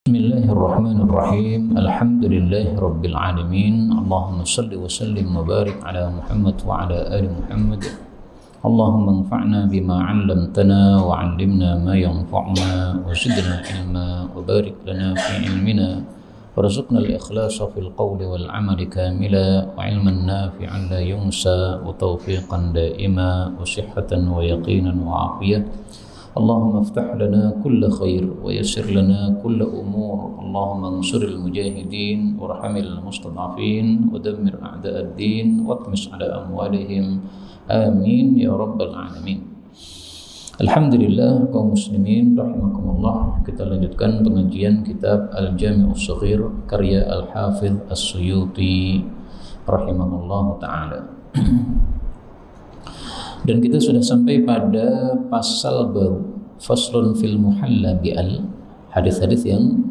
Bismillahirrahmanirrahim. Alhamdulillahi rabbil alamin. Allahumma salli wa sallim wa barik ala Muhammad wa ala ali Muhammad. Allahumma anfa'na bima 'allamtana wa 'allimna ma yanfa'una wa zidna ilma wa barik lana fi ilmina warzuqna al-ikhlasa fil qawli wal 'amali kamila wa 'ilman nafi'an la yunsa wa tawfiqan daima wa sihhatan wa yaqinan wa 'afiyah. اللهم افتح لنا كل خير ويسر لنا كل أمور. اللهم انصر المجاهدين وارحم المستضعفين ودمر أعداء الدين واطمس على أموالهم آمين يا رب العالمين. Alhamdulillah kaum muslimin rahimakumullah, kita lanjutkan pengajian kitab Al-Jami' As-Shaghir karya Al-Hafidh As-Suyuti rahimahullah ta'ala. Dan kita sudah sampai pada pasal baru, faslun fil muhalla bi'al, hadis-hadis yang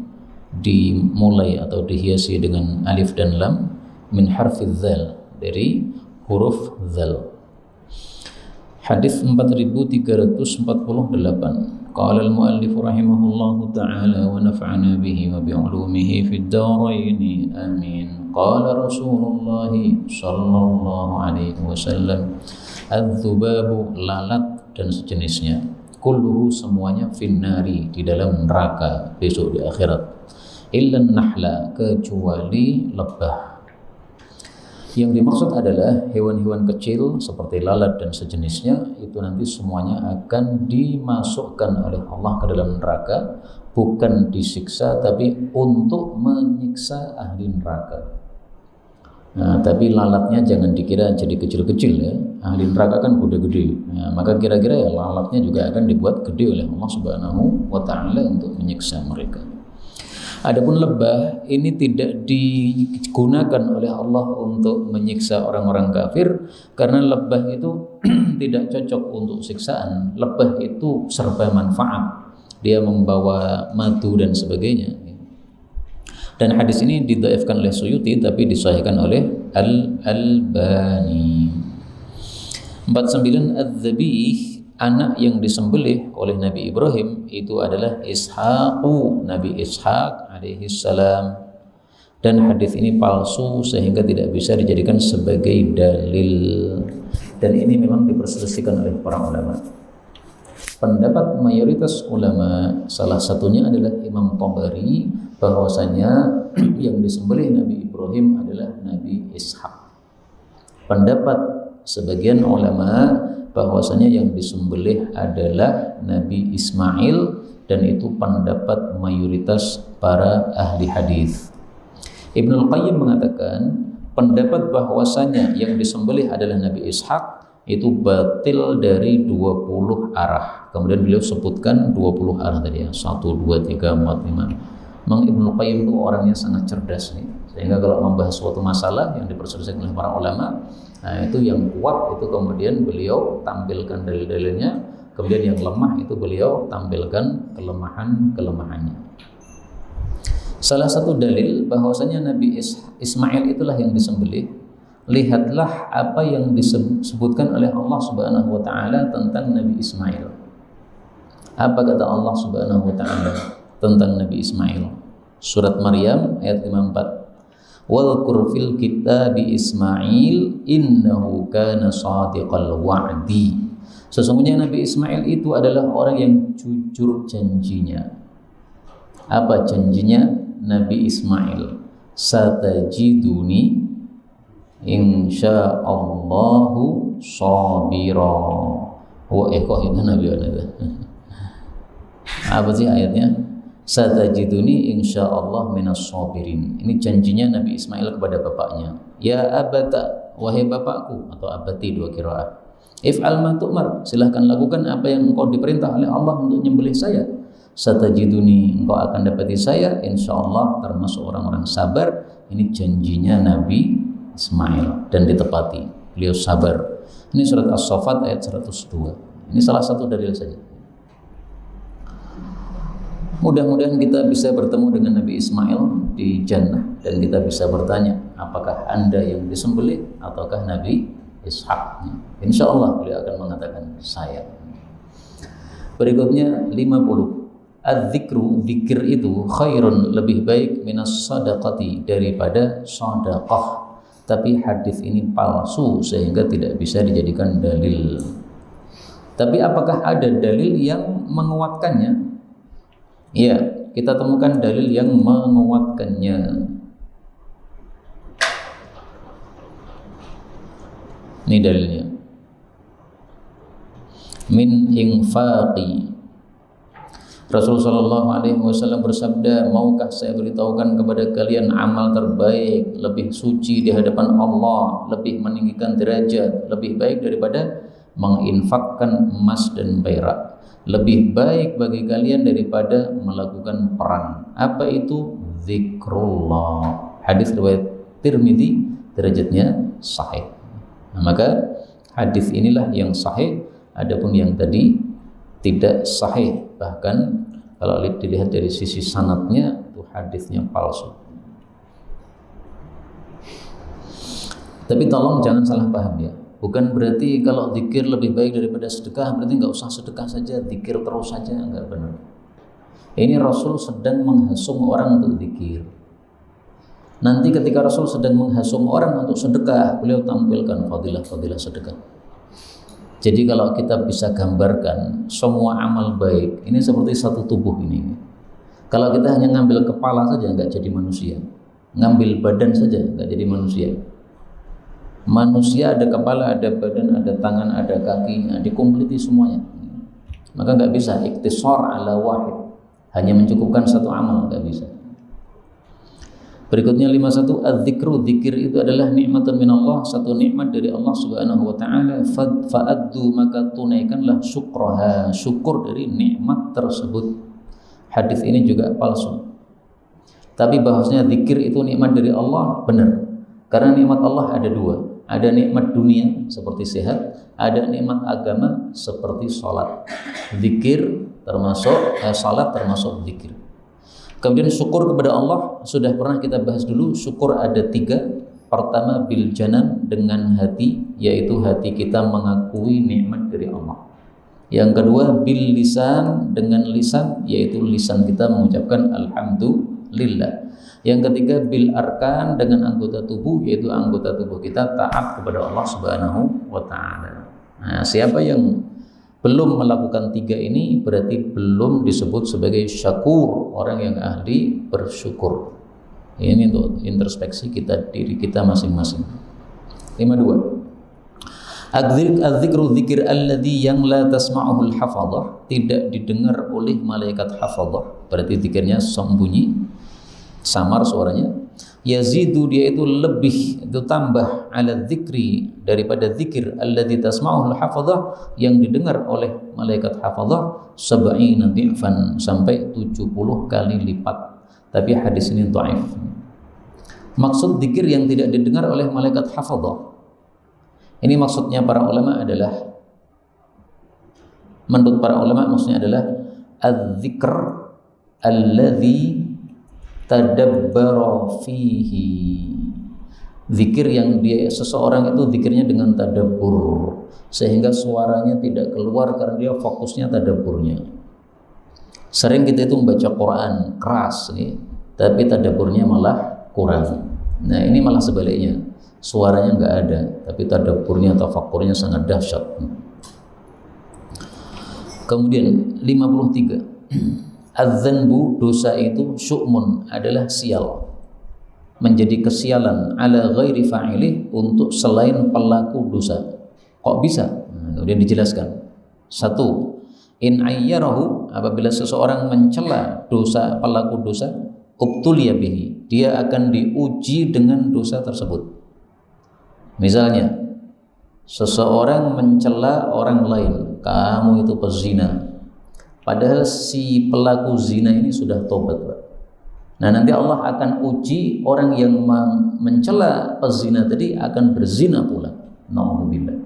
dimulai atau dihiasi dengan alif dan lam, min harfiz zal, dari huruf zal. Hadis 4348. Qala al-muallif rahimahullahu ta'ala wa nafa'ana bihi wa bi'ulumihi fid dharain amin. Qala Rasulullah sallallahu alaihi wasallam, adz-dzubabu, lalat dan sejenisnya, kulluhu, semuanya, finnari, di dalam neraka besok di akhirat, illan nahla, kecuali lebah. Yang dimaksud adalah hewan-hewan kecil seperti lalat dan sejenisnya, itu nanti semuanya akan dimasukkan oleh Allah ke dalam neraka, bukan disiksa tapi untuk menyiksa ahli neraka. Nah, tapi lalatnya jangan dikira jadi kecil-kecil ya. Ahli neraka kan gede-gede. Nah, maka kira-kira ya lalatnya juga akan dibuat gede oleh Allah Subhanahu wa ta'ala untuk menyiksa mereka. Adapun lebah ini tidak digunakan oleh Allah untuk menyiksa orang-orang kafir, karena lebah itu tidak cocok untuk siksaan. Lebah itu serba manfaat. Dia membawa madu dan sebagainya. Dan hadis ini didhaifkan oleh Suyuti tapi disahihkan oleh Al-Albani. 49. Az-zabih, anak yang disembelih oleh Nabi Ibrahim itu adalah Ishaqu, Nabi Ishaq alaihi salam. Dan hadis ini palsu sehingga tidak bisa dijadikan sebagai dalil. Dan ini memang diperselisihkan oleh para ulama. Pendapat mayoritas ulama, salah satunya adalah Imam Tabari, bahwasanya yang disembelih Nabi Ibrahim adalah Nabi Ishaq. Pendapat sebagian ulama bahwasanya yang disembelih adalah Nabi Ismail, dan itu pendapat mayoritas para ahli hadis. Ibnul Qayyim mengatakan pendapat bahwasanya yang disembelih adalah Nabi Ishaq itu batil dari 20 arah. Kemudian beliau sebutkan 20 arah tadi ya, 1, 2, 3, 4, 5. Memang Ibnu Qayyim itu orangnya sangat cerdas nih, sehingga kalau membahas suatu masalah yang diperselisihkan oleh para ulama, nah itu yang kuat itu kemudian beliau tampilkan dalil-dalilnya, kemudian yang lemah itu beliau tampilkan kelemahan-kelemahannya. Salah satu dalil bahwasanya Nabi Ismail itulah yang disembelih, lihatlah apa yang disebutkan oleh Allah Subhanahu wa ta'ala tentang Nabi Ismail. Apa kata Allah Subhanahu wa ta'ala tentang Nabi Ismail? Surat Maryam ayat 54. Wadhkur fil kitabi Ismail innahu kana shadiqal wa'di. Sesungguhnya Nabi Ismail itu adalah orang yang jujur janjinya. Apa janjinya Nabi Ismail? Satajiduni insyaallahu sabira. Kok itu Nabi ada? Apa sih ayatnya? Satajiduni insyaallah minas sabirin. Ini janjinya Nabi Ismail kepada bapaknya. Ya abata, wahai bapakku, atau abati, dua qiraat. If'al ma tu'mar, silahkan lakukan apa yang engkau diperintah oleh Allah untuk menyembelih saya. Satajiduni, engkau akan dapati saya insyaallah termasuk orang-orang sabar. Ini janjinya Nabi Ismail dan ditepati. Beliau sabar. Ini surat As-Saffat ayat 102. Ini salah satu dalil saja. Mudah-mudahan kita bisa bertemu dengan Nabi Ismail di jannah dan kita bisa bertanya, apakah Anda yang disembelih ataukah Nabi Ishaq? Insya Allah beliau akan mengatakan saya. Berikutnya 50. adzikru, zikir itu khairun, lebih baik minas sadaqati, daripada sedekah. Tapi hadis ini palsu sehingga tidak bisa dijadikan dalil. Tapi apakah ada dalil yang menguatkannya? Ya, kita temukan dalil yang menguatkannya. Ini dalilnya. Min infaqi. Rasulullah sallallahu alaihi wasallam bersabda, maukah saya beritahukan kepada kalian amal terbaik, lebih suci di hadapan Allah, lebih meninggikan derajat, lebih baik daripada menginfakkan emas dan perak, lebih baik bagi kalian daripada melakukan perang. Apa itu? Zikrullah. Hadis riwayat Tirmidzi, derajatnya sahih. Nah, maka hadis inilah yang sahih, adapun yang tadi tidak sahih. Bahkan kalau dilihat dari sisi sanadnya itu hadisnya palsu. Tapi tolong jangan salah paham ya. Bukan berarti kalau zikir lebih baik daripada sedekah berarti nggak usah sedekah saja, zikir terus saja, nggak benar. Ini Rasul sedang menghasung orang untuk zikir. Nanti ketika Rasul sedang menghasung orang untuk sedekah, beliau tampilkan fadilah-fadilah sedekah. Jadi kalau kita bisa gambarkan semua amal baik ini seperti satu tubuh ini. Kalau kita hanya ngambil kepala saja nggak jadi manusia, ngambil badan saja nggak jadi manusia. Manusia ada kepala, ada badan, ada tangan, ada kaki, nah, dikompliti semuanya. Maka nggak bisa iktisar ala wahid, hanya mencukupkan satu amal, nggak bisa. Berikutnya 51, az-zikru, zikir itu adalah nikmatun minallah, satu nikmat dari Allah Subhanahu wa taala. Fa'addu, maka tunaikanlah syukraha, syukur dari nikmat tersebut. Hadis ini juga palsu. Tapi bahwasanya zikir itu nikmat dari Allah benar. Karena nikmat Allah ada dua. Ada nikmat dunia seperti sehat, ada nikmat agama seperti salat. Zikir termasuk salat termasuk zikir. Kemudian syukur kepada Allah sudah pernah kita bahas dulu. Syukur ada tiga. Pertama bil janan, dengan hati, yaitu hati kita mengakui nikmat dari Allah. Yang kedua bil lisan, dengan lisan, yaitu lisan kita mengucapkan alhamdulillah. Yang ketiga bil arkan, dengan anggota tubuh, yaitu anggota tubuh kita taat kepada Allah Subhanahu wa taala. Nah, siapa yang belum melakukan tiga ini berarti belum disebut sebagai syakur, orang yang ahli bersyukur. Ini untuk introspeksi kita, diri kita masing-masing. 52. Az-zikru, zikir alladzi yang la tasma'uhul hafadhah, tidak didengar oleh malaikat hafadhah. Berarti zikirnya sembunyi, samar suaranya. Yazidu, dia itu lebih, itu tambah, ala dzikri, daripada zikir alladzi tasma'uhul hafadhah, yang didengar oleh malaikat hafadhah, 70 dhi'fan, sampai 70 kali lipat. Tapi hadis ini dhaif. Maksud zikir yang tidak didengar oleh malaikat hafadhah, ini maksudnya para ulama adalah, menurut para ulama maksudnya adalah az-zikr alladzi tadabbara fihi, zikir yang dia seseorang itu zikirnya dengan tadabbur, sehingga suaranya tidak keluar karena dia fokusnya tadabburnya. Sering kita itu membaca Quran keras nih, tapi tadabburnya malah kurang. Nah ini malah sebaliknya, suaranya nggak ada tapi tadabburnya, tafakkurnya sangat dahsyat. Kemudian 53, az-zanbu, dosa itu, syu'mun, adalah sial, menjadi kesialan, ala ghairi fa'ilih, untuk selain pelaku dosa. Kok bisa? Nah, kemudian dijelaskan. 1. In ayyarahu, apabila seseorang mencela dosa, pelaku dosa, ubtuliya bihi, dia akan diuji dengan dosa tersebut. Misalnya seseorang mencela orang lain, kamu itu pezina, padahal si pelaku zina ini sudah tobat, Pak. Nah nanti Allah akan uji orang yang mencela pezina tadi akan berzina pula. Nauzubillah.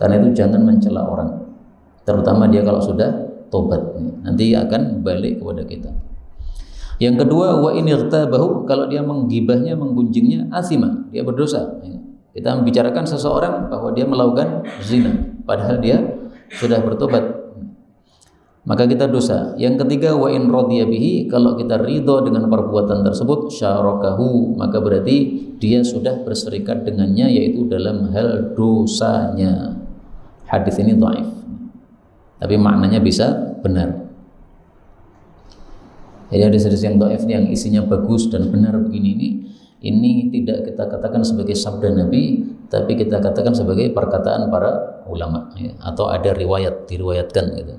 Karena itu jangan mencela orang, terutama dia kalau sudah tobat, nanti akan balik kepada kita. Yang kedua, wa in irtabahu, kalau dia menggibahnya, menggunjingnya, athima, dia berdosa. Kita membicarakan seseorang bahwa dia melakukan zina, padahal dia sudah bertobat. maka kita dosa. Yang ketiga, wa in radiya bihi, kalau kita ridho dengan perbuatan tersebut, syarakahu, maka berarti dia sudah berserikat dengannya, yaitu dalam hal dosanya. Hadis ini dhaif, tapi maknanya bisa benar. Jadi hadis-hadis yang dhaif yang isinya bagus dan benar begini ini tidak kita katakan sebagai sabda Nabi, tapi kita katakan sebagai perkataan para ulama, ya, atau ada diriwayatkan gitu.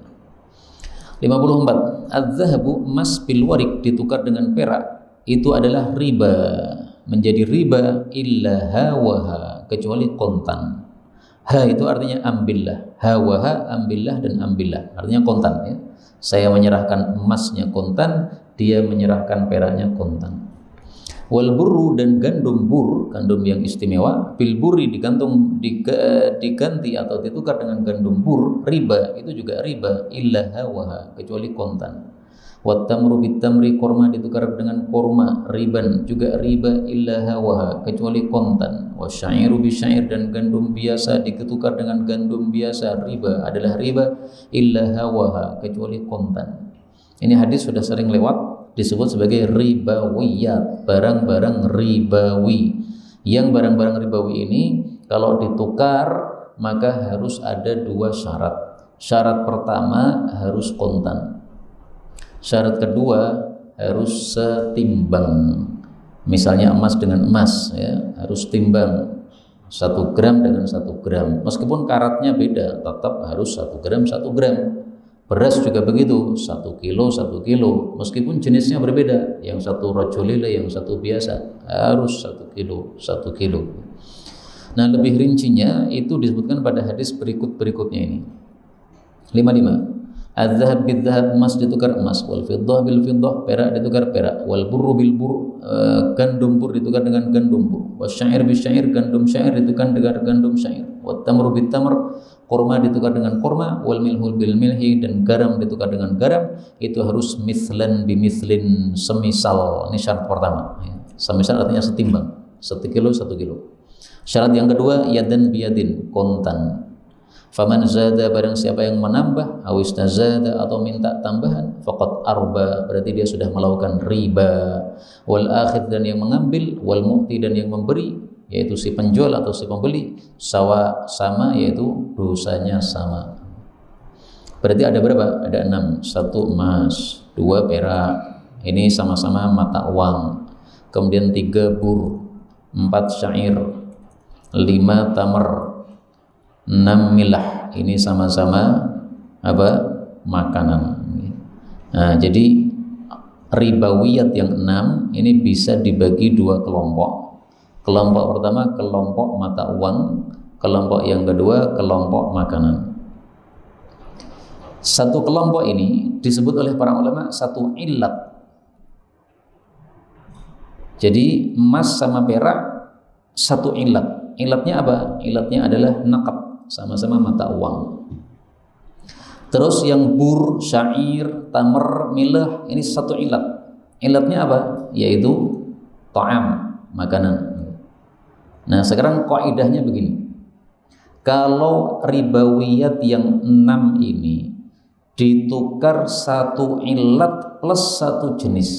54. Az-zahabu, emas, bil warik, ditukar dengan perak, itu adalah riba, menjadi riba, illa hawaha, kecuali kontan. Ha itu artinya ambillah, hawaha ambillah, dan ambillah artinya kontan, ya. Saya menyerahkan emasnya kontan, dia menyerahkan peraknya kontan. Wal burru, dan gandum bur, gandum yang istimewa, bil burri, diganti atau ditukar dengan gandum bur, riba, itu juga riba, illa hawaha, kecuali kontan. Wat tamru bit tamri, korma ditukar dengan korma, riban, juga riba, illa hawaha, kecuali kontan. Wasyairu bisyair, dan gandum biasa ditukar dengan gandum biasa, riba, adalah riba, illa hawaha, kecuali kontan. Ini hadis sudah sering lewat, disebut sebagai ribawiyat, barang-barang ribawi. Yang barang-barang ribawi ini kalau ditukar maka harus ada dua syarat. Syarat pertama harus kontan. Syarat kedua harus setimbang. Misalnya emas dengan emas, ya, harus timbang 1 gram dengan 1 gram. Meskipun karatnya beda, tetap harus 1 gram 1 gram. Beras juga begitu, 1 kilo 1 kilo, meskipun jenisnya berbeda, yang satu rajulile, yang satu biasa, harus 1 kilo 1 kilo. Nah, lebih rincinya itu disebutkan pada hadis berikutnya ini. 55. Az-zahab bidz-zahab, emas ditukar emas, wal fiddah bil fiddah, perak ditukar perak, wal burru bil burr, gandum bur ditukar dengan gandum bur, wasyair bisyair, gandum syair ditukar dengan gandum syair, wat tamru bit tamr, kurma ditukar dengan kurma, wal milhu bil milhi, dan garam ditukar dengan garam, itu harus mithlan bi mithlin, semisal. Ini syarat pertama, ya. Semisal artinya setimbang, 1 kilo 1 kilo. Syarat yang kedua, yadan biyadin, kontan. Faman zada, barang siapa yang menambah, awis nazada, atau minta tambahan, faqad arba, berarti dia sudah melakukan riba. Wal akhid, dan yang mengambil, wal mu'ti, dan yang memberi, yaitu si penjual atau si pembeli, sama, yaitu dosanya sama. Berarti ada berapa? Ada 6. 1 emas, 2 perak, ini sama-sama mata uang. Kemudian 3 bur, 4 syair, 5 tamar, 6 milah, ini sama-sama apa? Makanan. Nah, jadi ribawiyat yang 6 ini bisa dibagi 2 kelompok. Kelompok pertama kelompok mata uang, kelompok yang kedua kelompok makanan. Satu kelompok ini disebut oleh para ulama satu illat. Jadi emas sama perak satu illat. Illatnya apa? Illatnya adalah naqab, sama-sama mata uang. Terus yang bur, syair, tamar, milah, ini satu ilat. Ilatnya apa? Yaitu ta'am, makanan. Nah, sekarang kaidahnya begini. Kalau ribawiyat yang 6 ini ditukar 1 ilat plus 1 jenis.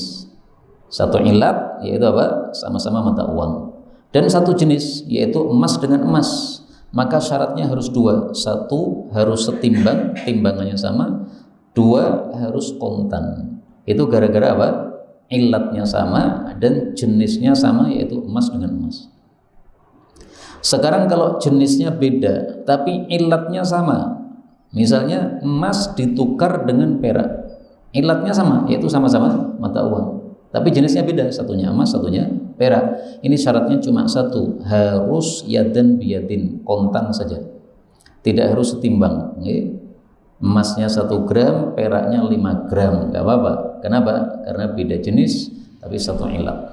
1 ilat yaitu apa? Sama-sama mata uang. Dan 1 jenis yaitu emas dengan emas. Maka syaratnya harus 2. 1 harus setimbang, timbangannya sama. 2 harus kontan. Itu gara-gara apa? Ilatnya sama dan jenisnya sama, yaitu emas dengan emas. Sekarang kalau jenisnya beda tapi ilatnya sama, misalnya emas ditukar dengan perak, ilatnya sama, yaitu sama-sama mata uang, tapi jenisnya beda, satunya emas, satunya perak. Ini syaratnya cuma 1, harus yadan biyadin, kontan saja, tidak harus setimbang. Emasnya 1 gram, peraknya 5 gram, nggak apa-apa. Kenapa? Karena beda jenis tapi satu ilat.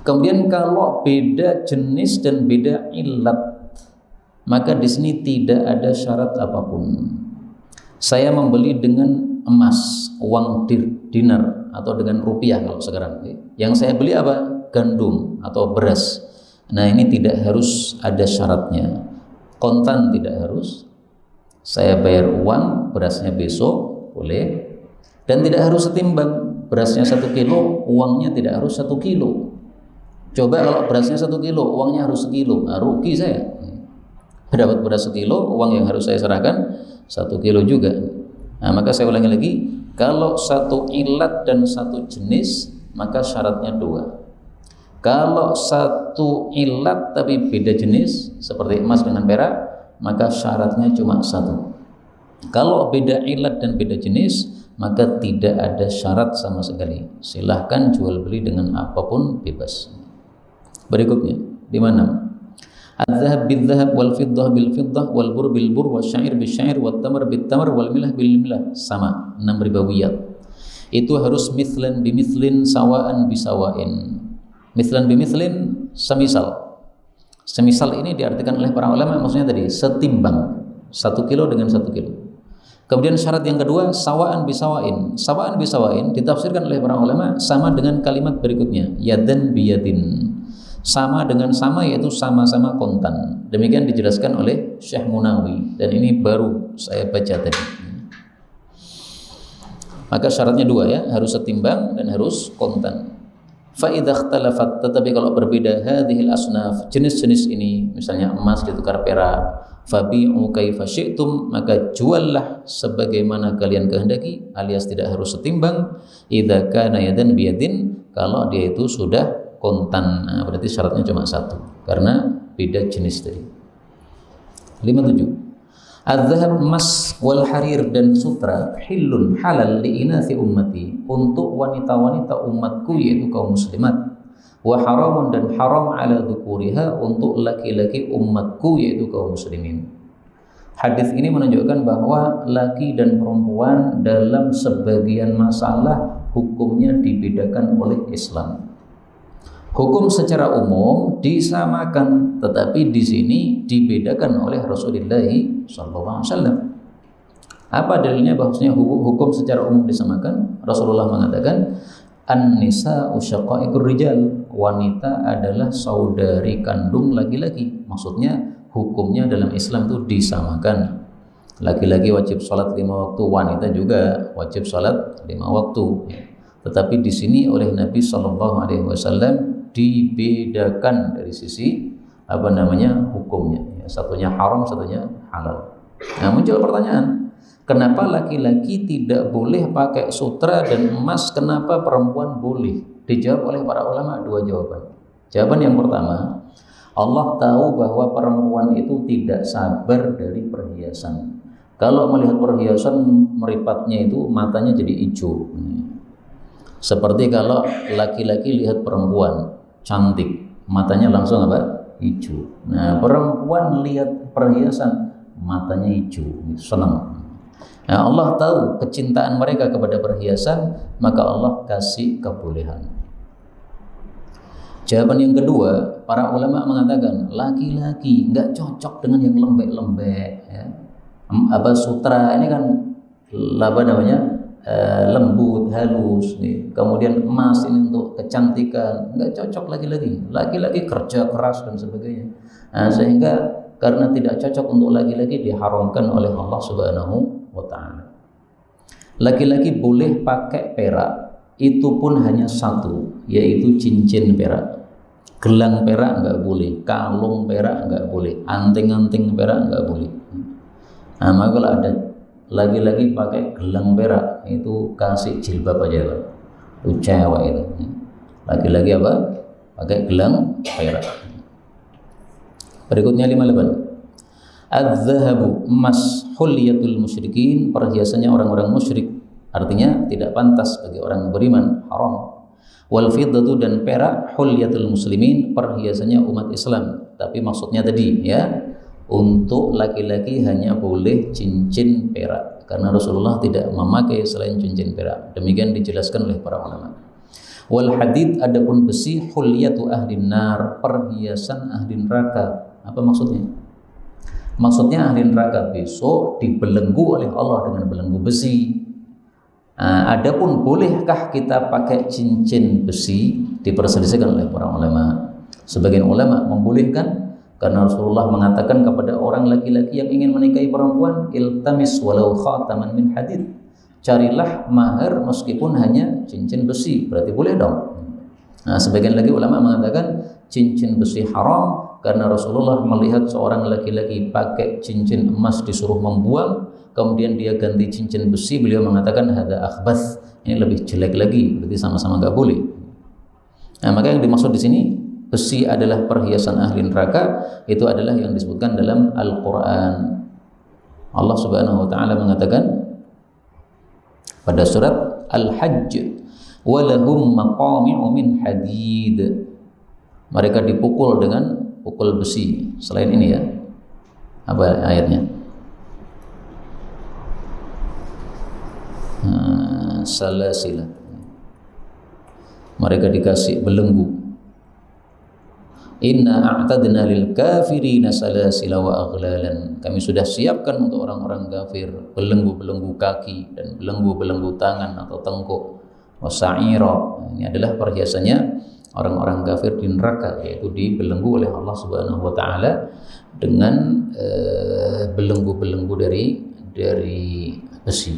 Kemudian kalau beda jenis dan beda ilat, maka di sini tidak ada syarat apapun. Saya membeli dengan emas, uang dinar, atau dengan rupiah kalau sekarang. Yang saya beli apa? Gandum atau beras. Nah, ini tidak harus ada syaratnya. Kontan tidak harus, Saya bayar uang, berasnya besok boleh, dan tidak harus setimbang. Berasnya 1 kilo, uangnya tidak harus 1 kilo. Coba kalau berasnya 1 kilo, uangnya harus 1 kilo, nah, rugi saya. Dapat beras 1 kilo, uang yang harus saya serahkan 1 kilo juga. Nah, maka saya ulangi lagi, kalau satu ilat dan satu jenis, maka syaratnya 2. Kalau satu ilat tapi beda jenis, seperti emas dengan perak, maka syaratnya cuma 1. Kalau beda ilat dan beda jenis, maka tidak ada syarat sama sekali. Silahkan jual beli dengan apapun, bebas. Berikutnya, di mana? Al-dhahab bil-dhahab wal fiddah bil-fiddah wal bur bil-bur wasyair bil-syair wat tamar bil-tamar wal milah bil-milah. Sama, 6 ribawiyat. Itu harus mithlan bimithlin sawaan bisawain. Mithlan bimithlin, semisal. Semisal ini diartikan oleh para ulama maksudnya tadi setimbang, 1 kilo dengan 1 kilo. Kemudian syarat yang kedua, sawaan bisawain. Sawaan bisawain ditafsirkan oleh para ulama sama dengan kalimat berikutnya, yadan biyadin. Sama dengan sama, yaitu sama-sama kontan. Demikian dijelaskan oleh Syekh Munawi, dan ini baru saya baca tadi. Maka syaratnya 2 ya, harus setimbang dan harus kontan. Fa idza ikhtalafat, tetapi kalau berbeda hadhil asnaf, jenis-jenis ini, misalnya emas ditukar perak, fabi'u kaifa syi'tum, maka juallah sebagaimana kalian kehendaki, alias tidak harus setimbang. Idza kana yadan biyadin, kalau dia itu sudah kontan. Nah, berarti syaratnya cuma 1 karena beda jenis tadi. 57. Az-zahab, emas, wal harir, dan sutra hilun, halal li inathi ummati, untuk wanita-wanita umatku yaitu kaum muslimat, wa haramun, dan haram ala dzukuriha, untuk laki-laki umatku yaitu kaum muslimin. Hadis ini menunjukkan bahwa laki dan perempuan dalam sebagian masalah hukumnya dibedakan oleh Islam. Hukum secara umum disamakan, tetapi di sini dibedakan oleh Rasulullah SAW. Apa dalilnya bahwasanya hukum secara umum disamakan? Rasulullah mengatakan, an-nisa'u syaqa'iqur rijal, wanita adalah saudari kandung laki-laki. Maksudnya hukumnya dalam Islam itu disamakan. Laki-laki wajib sholat 5 waktu, wanita juga wajib sholat 5 waktu. Tetapi di sini oleh Nabi SAW dibedakan dari sisi hukumnya. Satunya haram, satunya halal. Nah, muncul pertanyaan, kenapa laki-laki tidak boleh pakai sutra dan emas, kenapa perempuan boleh? Dijawab oleh para ulama 2 jawaban. Jawaban yang pertama, Allah tahu bahwa perempuan itu tidak sabar dari perhiasan. Kalau melihat perhiasan, meripatnya itu matanya jadi hijau. Seperti kalau laki-laki lihat perempuan cantik, matanya langsung hijau. Nah, perempuan lihat perhiasan, matanya hijau, senang. Nah, Allah tahu kecintaan mereka kepada perhiasan, maka Allah kasih kebolehan. Jawaban yang kedua, para ulama mengatakan laki-laki nggak cocok dengan yang lembek-lembek. Ya. Sutra ini kan lembut, halus nih. Kemudian emas ini untuk kecantikan, nggak cocok laki-laki. Laki-laki kerja keras dan sebagainya. Nah, sehingga karena tidak cocok untuk laki-laki, diharamkan oleh Allah Subhanahu wa ta'ala. Laki-laki boleh pakai perak, itu pun hanya 1, yaitu cincin perak. Gelang perak nggak boleh, kalung perak nggak boleh, anting-anting perak nggak boleh. Nah, maka kalau ada lagi-lagi pakai gelang perak, itu kasih jilbab aja Pak. Itu cewek itu. Lagi-lagi pakai gelang perak. Berikutnya 58. Az-zahabu, emas, hulyatul musyrikin, perhiasannya orang-orang musyrik, artinya tidak pantas bagi orang beriman, haram. Wal fiddatu, dan perak, hulyatul muslimin, perhiasannya umat Islam. Tapi maksudnya tadi ya, untuk laki-laki hanya boleh cincin perak, karena Rasulullah tidak memakai selain cincin perak. Demikian dijelaskan oleh para ulama. Wal hadid, adapun besi, hulyatu ahlin nar, perhiasan ahli neraka. Apa maksudnya? Maksudnya ahli neraka besok dibelenggu oleh Allah dengan belenggu besi. Adapun bolehkah kita pakai cincin besi, diperselisihkan oleh para ulama. Sebagian ulama membolehkan, Karena Rasulullah mengatakan kepada orang laki-laki yang ingin menikahi perempuan, iltamis walau khataman min hadid. Carilah mahar meskipun hanya cincin besi, berarti boleh dong. Nah, sebagian lagi ulama mengatakan cincin besi haram karena Rasulullah melihat seorang laki-laki pakai cincin emas disuruh membuang, kemudian dia ganti cincin besi, beliau mengatakan hadza akhbath, ini lebih jelek lagi, berarti sama-sama enggak boleh. Nah, maka yang dimaksud di sini besi adalah perhiasan ahli neraka, itu adalah yang disebutkan dalam Al-Qur'an. Allah Subhanahu wa taala mengatakan pada surat Al-Hajj, walahum maqami'u min hadid. Mereka dipukul dengan pukul besi. Selain ini ya, apa ayatnya? Salasila. Mereka dikasih belenggu. Inna a'tadna lil kafirina salasila wa aghlalan. Kami sudah siapkan untuk orang-orang kafir belenggu-belenggu kaki dan belenggu-belenggu tangan atau tengkuk. Wasa'ira. Ini adalah perhiasannya orang-orang kafir di neraka, yaitu dibelenggu oleh Allah Subhanahu wa taala dengan belenggu-belenggu dari besi.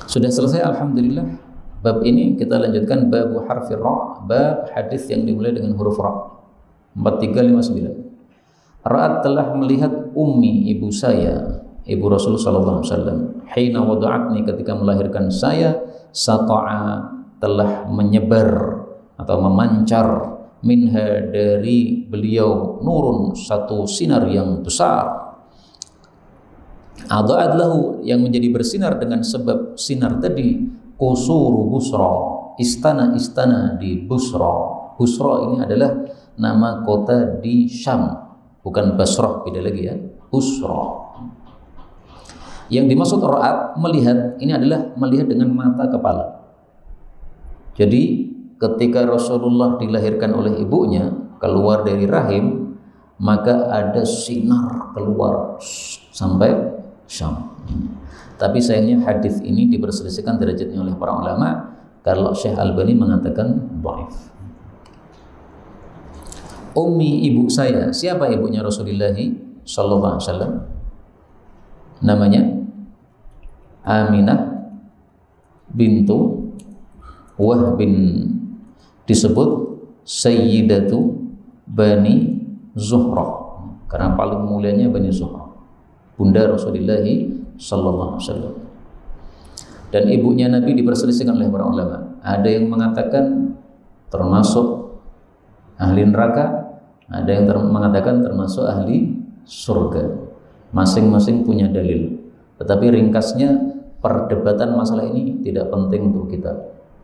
Sudah selesai alhamdulillah. Bab ini kita lanjutkan bab harfir ra, bab hadis yang dimulai dengan huruf ra. 4359. Ra'at telah melihat ummi, ibu saya, ibu Rasul sallallahu alaihi wasallam, hina wada'atni, ketika melahirkan saya, sata'a, telah menyebar atau memancar, minha, dari beliau, nurun, satu sinar yang besar. Adha'at lahu, yang menjadi bersinar dengan sebab sinar tadi, Qusuru Busra, istana-istana di Busra. Busra ini adalah nama kota di Syam, bukan Basrah, beda lagi ya. Busra. Yang dimaksud ra'at, melihat, ini adalah melihat dengan mata kepala. Jadi ketika Rasulullah dilahirkan oleh ibunya, keluar dari rahim, maka ada sinar keluar sampai Syam. Tapi sayangnya hadis ini diperselisihkan derajatnya oleh para ulama. Kalau Syekh Albani mengatakan dhaif. Ummi, ibu saya. Siapa ibunya Rasulullah sallallahu alaihi wasallam? Namanya Aminah bintu Wahb, disebut Sayyidatu Bani Zuhrah karena paling mulianya Bani Zuhrah, bunda Rasulullah sallallahu alaihi wasallam. Dan ibunya Nabi diperselisihkan oleh para ulama. Ada yang mengatakan termasuk ahli neraka, ada yang mengatakan termasuk ahli surga. Masing-masing punya dalil. Tetapi ringkasnya, perdebatan masalah ini tidak penting untuk kita.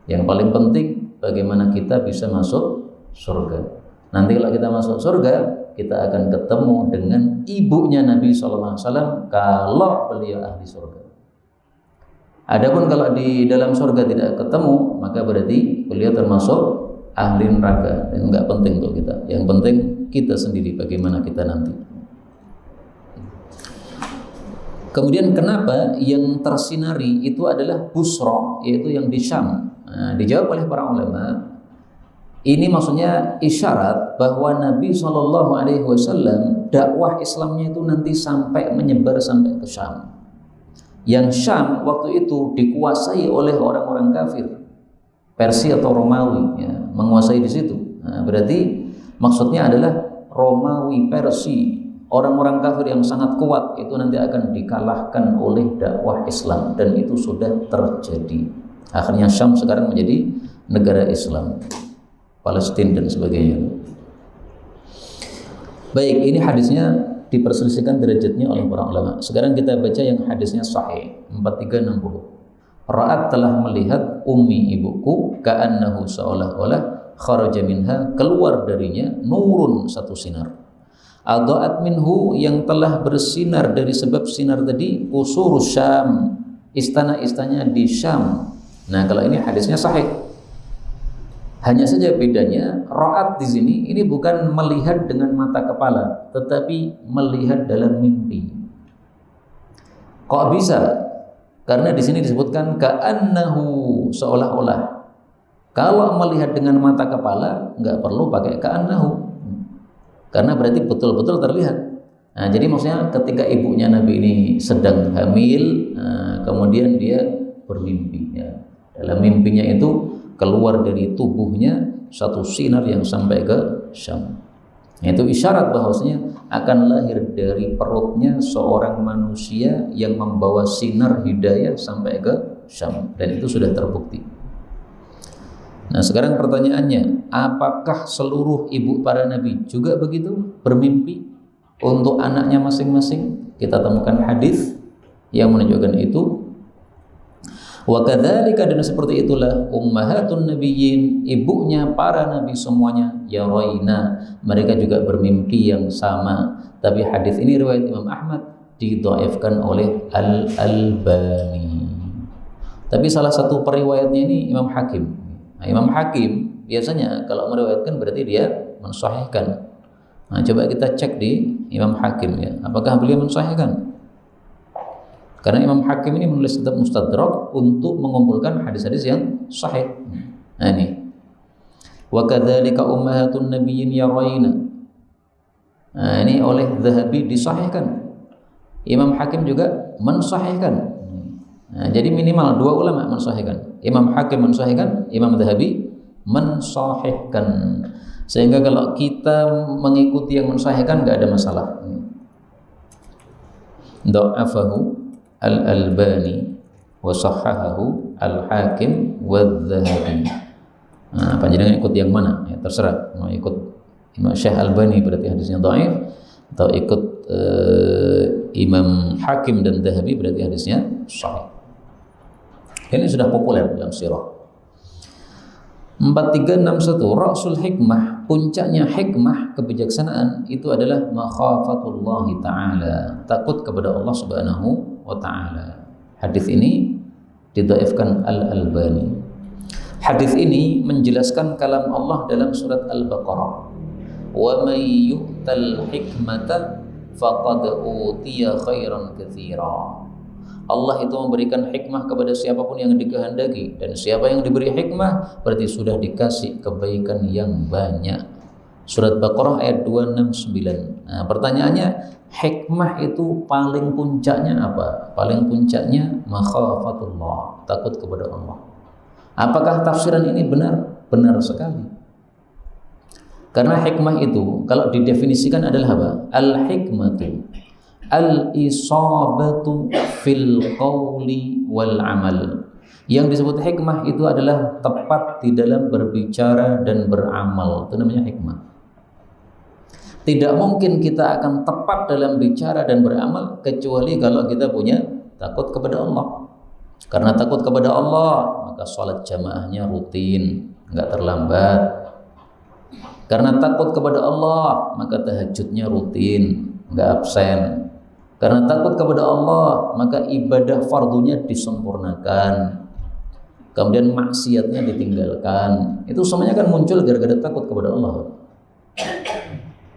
Yang paling penting bagaimana kita bisa masuk surga. Nanti kalau kita masuk surga, kita akan ketemu dengan ibunya Nabi SAW kalau beliau ahli surga. Adapun kalau di dalam surga tidak ketemu, maka berarti beliau termasuk ahli neraka. Dan enggak penting untuk kita. Yang penting kita sendiri bagaimana kita nanti. Kemudian kenapa yang tersinari itu adalah Busra, yaitu yang di Syam? Nah, dijawab oleh para ulama. Ini maksudnya isyarat bahwa Nabi SAW dakwah Islamnya itu nanti sampai menyebar sampai ke Syam. Yang Syam waktu itu dikuasai oleh orang-orang kafir, Persia atau Romawi, ya, menguasai di situ. Nah, berarti maksudnya adalah Romawi, Persia, orang-orang kafir yang sangat kuat itu nanti akan dikalahkan oleh dakwah Islam, dan itu sudah terjadi. Akhirnya Syam sekarang menjadi negara Islam. Palestina dan sebagainya. Baik, ini hadisnya diperselisihkan derajatnya oleh para ulama. Sekarang kita baca yang hadisnya sahih 4360. Ra'at, telah melihat ummi, ibuku, ka'annahu, seolah-olah, kharaja minha, keluar darinya, nurun, satu sinar. Adha'at minhu, yang telah bersinar dari sebab sinar tadi, qusuru Syam, istana-istananya di Syam. Nah, kalau ini hadisnya sahih. Hanya saja bedanya, ra'at di sini ini bukan melihat dengan mata kepala, tetapi melihat dalam mimpi. Kok bisa? Karena di sini disebutkan ka'annahu, seolah-olah. Kalau melihat dengan mata kepala, nggak perlu pakai ka'annahu. karena berarti betul-betul terlihat. Nah, jadi maksudnya ketika ibunya Nabi ini sedang hamil, kemudian dia bermimpi. Ya. Dalam mimpinya itu keluar dari tubuhnya satu sinar yang sampai ke Syam. Itu isyarat bahwasanya akan lahir dari perutnya seorang manusia yang membawa sinar hidayah sampai ke Syam, dan itu sudah terbukti. Nah, sekarang pertanyaannya, apakah seluruh ibu para nabi juga begitu bermimpi untuk anaknya masing-masing? Kita temukan hadis yang menunjukkan itu. Wa kadzalika, dan seperti itulah ummahatun nabiyyin, ibunya para nabi semuanya, yaraina, mereka juga bermimpi yang sama. Tapi hadis ini riwayat Imam Ahmad didhaifkan oleh Al-Albani. Tapi salah satu periwayatnya ini Imam Hakim. Nah, Imam Hakim biasanya kalau meriwayatkan berarti dia mensahihkan. Nah, coba kita cek di Imam Hakim ya, apakah beliau mensahihkan? Karena Imam Hakim ini menulis kitab Mustadrak untuk mengumpulkan hadis-hadis yang sahih. Nah, ini. Wa kadzalika ummahatun nabiyyin yaraina. Nah, ini oleh Dzahabi disahihkan. Imam Hakim juga mensahihkan. Nah, jadi minimal dua ulama mensahihkan. Imam Hakim mensahihkan, Imam Dzahabi mensahihkan. Sehingga kalau kita mengikuti yang mensahihkan enggak ada masalah. Dha'afahu Al-Albani wa sahhahahu Al-Hakim wa Dzahabi. Nah, panjenengan ikut yang mana? Ya, terserah. Mau ikut Imam Syekh Albani berarti hadisnya dhaif, atau ikut Imam Hakim dan Dzahabi berarti hadisnya sahih. Ini sudah populer dalam sirah. 4361, Ra'sul hikmah, puncaknya hikmah kebijaksanaan itu adalah makhafatullahi ta'ala, takut kepada Allah Subhanahu wa ta'ala. Hadis ini didhaifkan Al-Albani. Hadis ini menjelaskan kalam Allah dalam surat Al-Baqarah. Wa may yu'tal hikmata faqad utiya khairan katsira. Allah itu memberikan hikmah kepada siapapun yang dikehendaki, dan siapa yang diberi hikmah berarti sudah dikasih kebaikan yang banyak. Surat Baqarah ayat 269. Nah, pertanyaannya, hikmah itu paling puncaknya apa? Paling puncaknya makhafatullah, takut kepada Allah. Apakah tafsiran ini benar? Benar sekali. Karena hikmah itu kalau didefinisikan adalah apa? Al-hikmatu al-isabatu fil qawli wal amal. Yang disebut hikmah itu adalah tepat di dalam berbicara dan beramal. Itu namanya hikmah. Tidak mungkin kita akan tepat dalam bicara dan beramal kecuali kalau kita punya takut kepada Allah. Karena takut kepada Allah, maka sholat jamaahnya rutin, enggak terlambat. Karena takut kepada Allah, maka tahajudnya rutin, enggak absen. Karena takut kepada Allah, maka ibadah fardunya disempurnakan. Kemudian maksiatnya ditinggalkan. Itu semuanya kan muncul gara-gara takut kepada Allah.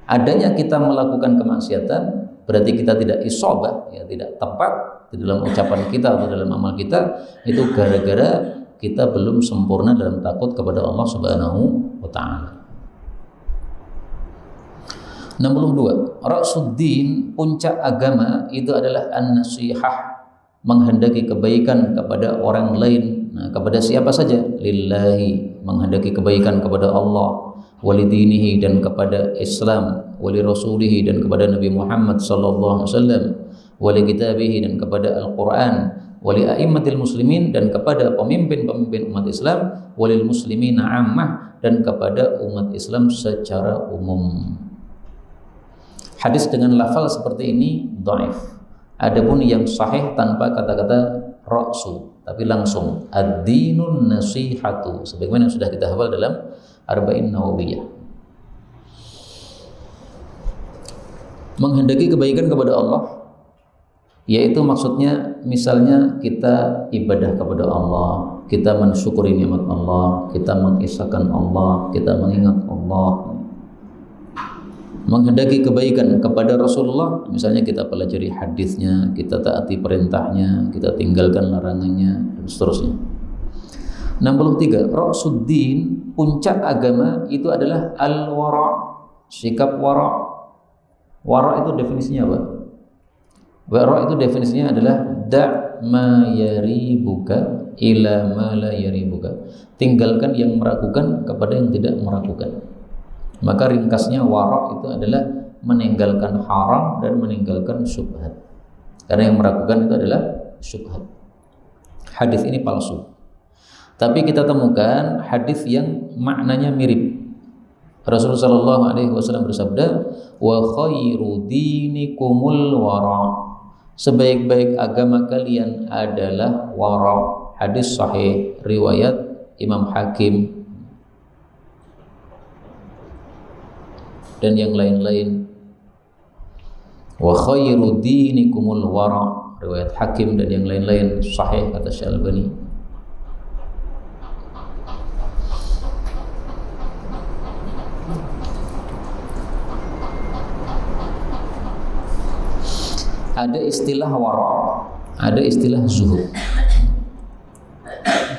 Adanya kita melakukan kemaksiatan berarti kita tidak isabah, ya, tidak tepat di dalam ucapan kita atau dalam amal kita, itu gara-gara kita belum sempurna dalam takut kepada Allah Subhanahu wa ta'ala. 62. Ra'suddin, puncak agama itu adalah an-nasihah, menghendaki kebaikan kepada orang lain. Nah, kepada siapa saja? Lillahi, menghendaki kebaikan kepada Allah, walidinihi, dan kepada Islam, wali rasulihi, dan kepada Nabi Muhammad sallallahu alaihi wasallam, wali kitabihi, dan kepada Al-Qur'an, wali a'immatil muslimin, dan kepada pemimpin-pemimpin umat Islam, walil muslimina ammah, dan kepada umat Islam secara umum. Hadis dengan lafal seperti ini dhaif. Adapun yang sahih tanpa kata-kata ra'su, tapi langsung ad-dinun nasihatu, sebagaimana yang sudah kita hafal dalam Arba'in Nawawiyah. Menghendaki kebaikan kepada Allah, yaitu maksudnya misalnya kita ibadah kepada Allah, kita mensyukuri nikmat Allah, kita mengisahkan Allah, kita mengingat Allah. Menghendaki kebaikan kepada Rasulullah, misalnya kita pelajari hadisnya, kita taati perintahnya, kita tinggalkan larangannya, dan seterusnya. 63. Ra'suddin, puncak agama itu adalah al-wara', sikap wara'. Wara itu definisinya apa? Wara itu definisinya adalah da' ma yaribuka ila ma la yaribuka. Tinggalkan yang meragukan kepada yang tidak meragukan. Maka ringkasnya wara itu adalah meninggalkan haram dan meninggalkan syubhat. Karena yang meragukan itu adalah syubhat. Hadis ini palsu. Tapi kita temukan hadis yang maknanya mirip. Rasulullah sallallahu alaihi wasallam bersabda, "Wa khairu dinikumul wara." Sebaik-baik agama kalian adalah wara. Hadis sahih riwayat Imam Hakim dan yang lain-lain. Wa khairu dinikumul wara, riwayat Hakim dan yang lain-lain, sahih kata Syalbani. Ada istilah wara, ada istilah zuhud.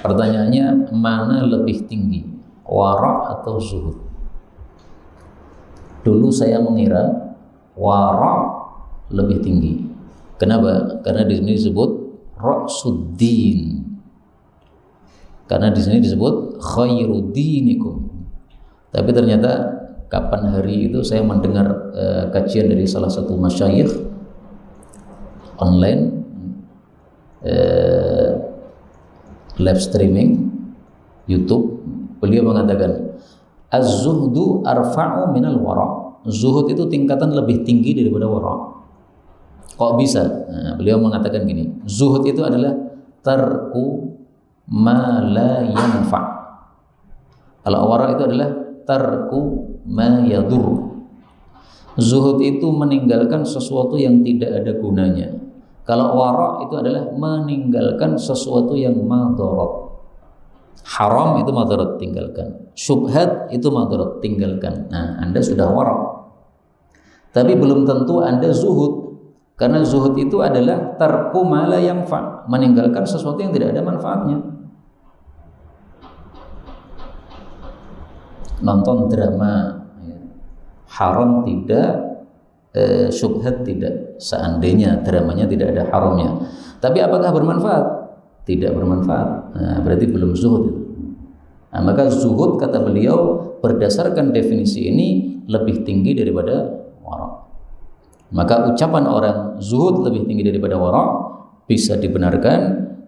Pertanyaannya, mana lebih tinggi, wara atau zuhud? Dulu saya mengira wara lebih tinggi. Kenapa? Karena di sini disebut ra'suddin. Karena di sini disebut khairuddinikum. Tapi ternyata kapan hari itu saya mendengar kajian dari salah satu masyayikh online, live streaming YouTube. Beliau mengatakan az-zuhdu arfa'u minal wara. Zuhud itu tingkatan lebih tinggi daripada wara. Kok bisa? Nah, beliau mengatakan gini, zuhud itu adalah tarku ma la yanfa'. Kalau wara itu adalah tarku ma yadur. Zuhud itu meninggalkan sesuatu yang tidak ada gunanya. Kalau wara itu adalah meninggalkan sesuatu yang madarat. Haram itu madarat, tinggalkan. Syubhat itu madarat, tinggalkan. Nah, Anda sudah wara. Tapi belum tentu Anda zuhud. Karena zuhud itu adalah tarku ma la yanfa', meninggalkan sesuatu yang tidak ada manfaatnya. Nonton drama haram tidak, syubhat tidak, seandainya dramanya tidak ada haramnya. Tapi apakah bermanfaat? Tidak bermanfaat. Nah, berarti belum zuhud itu. Nah, maka zuhud kata beliau berdasarkan definisi ini lebih tinggi daripada wara. Maka ucapan orang zuhud lebih tinggi daripada wara bisa dibenarkan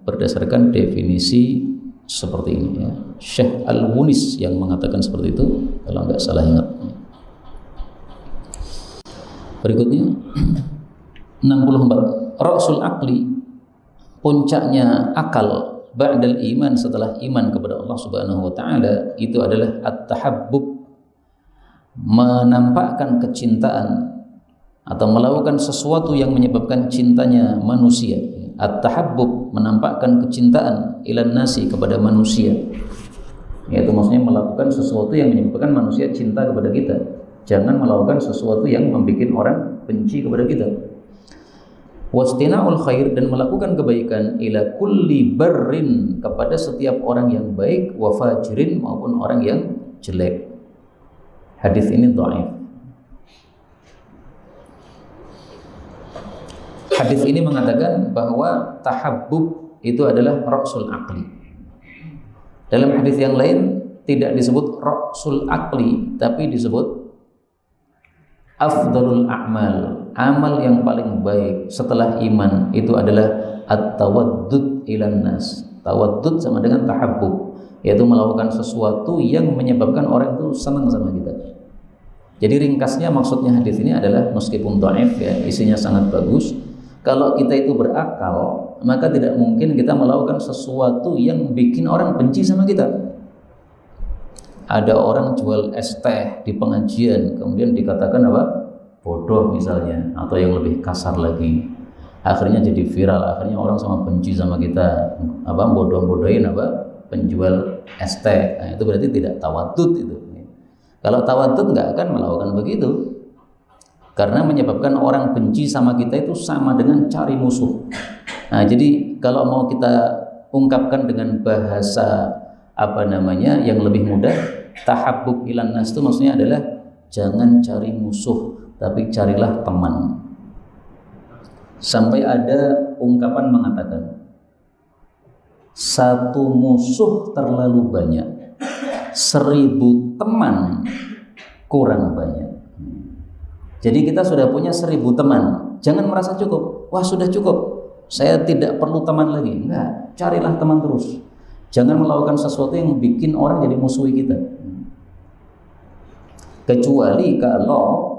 berdasarkan definisi seperti ini ya. Syekh Al-Munis yang mengatakan seperti itu kalau nggak salah ingat. Berikutnya 64. Ra'sul aqli, puncaknya akal ba'dal iman, setelah iman kepada Allah Subhanahu wa taala, itu adalah at-tahabbub, menampakkan kecintaan atau melakukan sesuatu yang menyebabkan cintanya manusia. At-tahabbub, menampakkan kecintaan ilan nasi, kepada manusia. Yaitu maksudnya melakukan sesuatu yang menyebabkan manusia cinta kepada kita. Jangan melakukan sesuatu yang membuat orang benci kepada kita. Wastina'ul khair, dan melakukan kebaikan, ila kulli barrin, kepada setiap orang yang baik, wa fajirin, maupun orang yang jelek. Hadis ini dhaif. Hadis ini mengatakan bahwa tahabbub itu adalah ra'sul aqli. Dalam hadis yang lain tidak disebut ra'sul aqli, tapi disebut afdalul a'mal, amal yang paling baik setelah iman itu adalah at-tawaddud ilan nas. Tawaddud sama dengan tahabbub, yaitu melakukan sesuatu yang menyebabkan orang itu senang sama kita. Jadi ringkasnya maksudnya hadis ini adalah, meskipun dhaif ya, isinya sangat bagus. Kalau kita itu berakal, maka tidak mungkin kita melakukan sesuatu yang bikin orang benci sama kita. Ada orang jual es teh di pengajian, kemudian dikatakan apa? Bodoh misalnya, atau yang lebih kasar lagi. Akhirnya jadi viral, akhirnya orang sama benci sama kita. Apa? Bodoh-bodohin apa? Penjual es teh. Nah, itu berarti tidak tawadud itu. Kalau tawadud nggak akan melakukan begitu. Karena menyebabkan orang benci sama kita itu sama dengan cari musuh. Nah, jadi kalau mau kita ungkapkan dengan bahasa yang lebih mudah, tahabbub ilan nas itu maksudnya adalah jangan cari musuh tapi carilah teman. Sampai ada ungkapan mengatakan, satu musuh terlalu banyak, 1000 teman kurang banyak. Jadi kita sudah punya 1000 teman, jangan merasa cukup. Wah, sudah cukup, saya tidak perlu teman lagi. Enggak, carilah teman terus. Jangan melakukan sesuatu yang bikin orang jadi musuhi kita. Kecuali kalau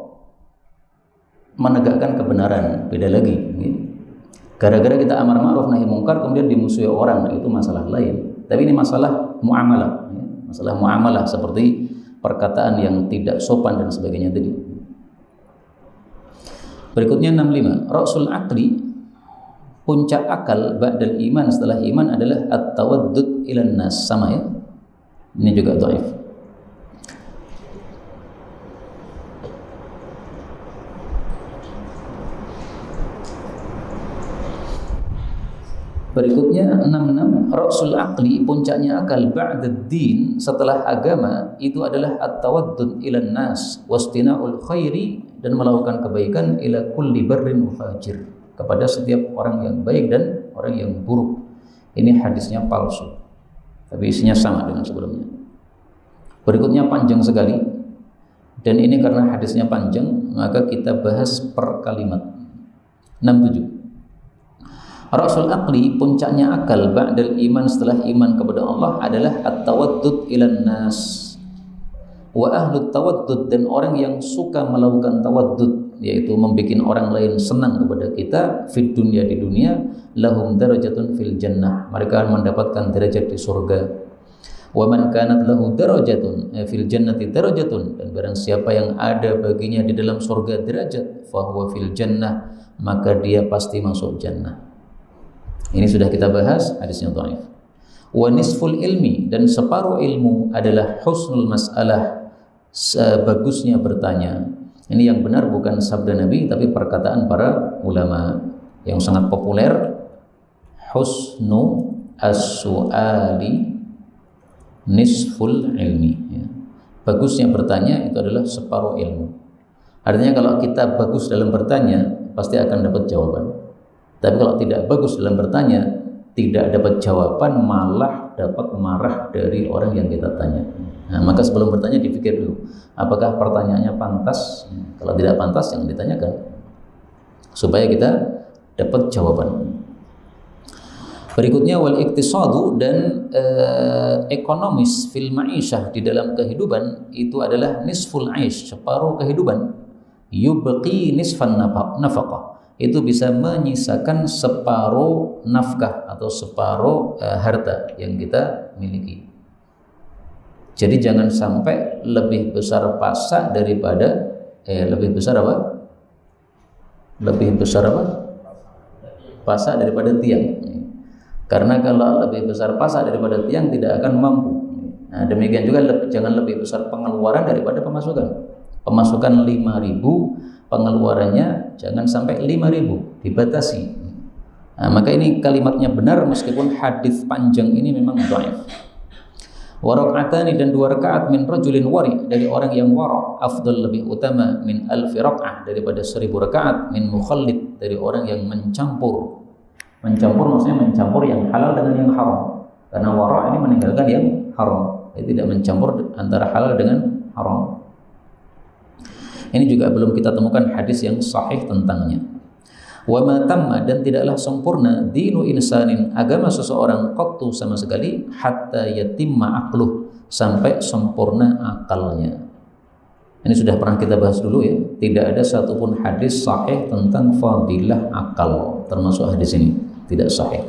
menegakkan kebenaran, beda lagi. Gara-gara kita amar ma'ruf nahi mungkar kemudian dimusuhi orang, itu masalah lain. Tapi ini masalah muamalah, masalah muamalah seperti perkataan yang tidak sopan dan sebagainya tadi. Berikutnya 65, ra'sul aqli, puncak akal ba'dal iman, setelah iman adalah at-tawaddud ilan nas, sama ya. Ini juga dhaif. Berikutnya 66, ra'sul aqli, puncaknya akal ba'dad din, setelah agama, itu adalah at-tawaddud ilan nas wastina'ul khairi, dan melakukan kebaikan ila kulli barrin wa fajir, kepada setiap orang yang baik dan orang yang buruk. Ini hadisnya palsu, tapi isinya sama dengan sebelumnya. Berikutnya panjang sekali, dan ini karena hadisnya panjang maka kita bahas per kalimat. 67, Rasul aqli, puncaknya akal ba'dal iman, setelah iman kepada Allah, adalah at-tawaddud ilan nas wa ahlut tawaddud, dan orang yang suka melakukan tawaddud, yaitu membuat orang lain senang kepada kita, fid dunya, di dunia, lahum darajatun fil jannah, mereka akan mendapatkan derajat di surga. Wa man kanat lahu darajatun fil jannati darajatun, dan barang siapa yang ada baginya di dalam surga derajat, fa huwa fil jannah, maka dia pasti masuk jannah. Ini sudah kita bahas, hadisnya dhaif. Wa nisful ilmi, dan separuh ilmu adalah husnul mas'alah, sebagusnya bertanya. Ini yang benar bukan sabda Nabi tapi perkataan para ulama yang sangat populer. Husnu as-su'ali nisful ilmi, ya. Bagusnya bertanya itu adalah separuh ilmu. Artinya kalau kita bagus dalam bertanya pasti akan dapat jawaban. Tapi kalau tidak bagus dalam bertanya, tidak dapat jawaban, malah dapat marah dari orang yang kita tanya. Nah, maka sebelum bertanya dipikir dulu, apakah pertanyaannya pantas? Kalau tidak pantas, jangan ditanyakan, supaya kita dapat jawaban. Berikutnya wal iktisadu, dan ekonomis fil ma'isyah, di dalam kehidupan itu adalah nisful aish, separuh kehidupan. Yubqi nisfan nafaqah, itu bisa menyisakan separuh nafkah atau separuh harta yang kita miliki. Jadi jangan sampai lebih besar pasak daripada lebih besar apa? Lebih besar apa? Pasak daripada tiang. Karena kalau lebih besar pasak daripada tiang tidak akan mampu. Nah, demikian juga jangan lebih besar pengeluaran daripada pemasukan. Pemasukan 5.000, pengeluarannya jangan sampai 5.000, dibatasi. Nah, maka ini kalimatnya benar meskipun hadis panjang ini memang dhaif. Wa rak'atani, dan 2 rakaat min rajulin wari, dari orang yang wara, afdal, lebih utama, min alfi rak'ah, daripada 1000 rakaat, min mukhallid, dari orang yang mencampur. Mencampur maksudnya mencampur yang halal dengan yang haram. Karena wara ini meninggalkan yang haram. Jadi tidak mencampur antara halal dengan haram. Ini juga belum kita temukan hadis yang sahih tentangnya. Wa ma tamma, dan tidaklah sempurna dinu insanin, agama seseorang, qattu, sama sekali, hatta yatimma aqluh, sampai sempurna akalnya. Ini sudah pernah kita bahas dulu ya. Tidak ada satupun hadis sahih tentang fadilah akal, termasuk hadis ini tidak sahih.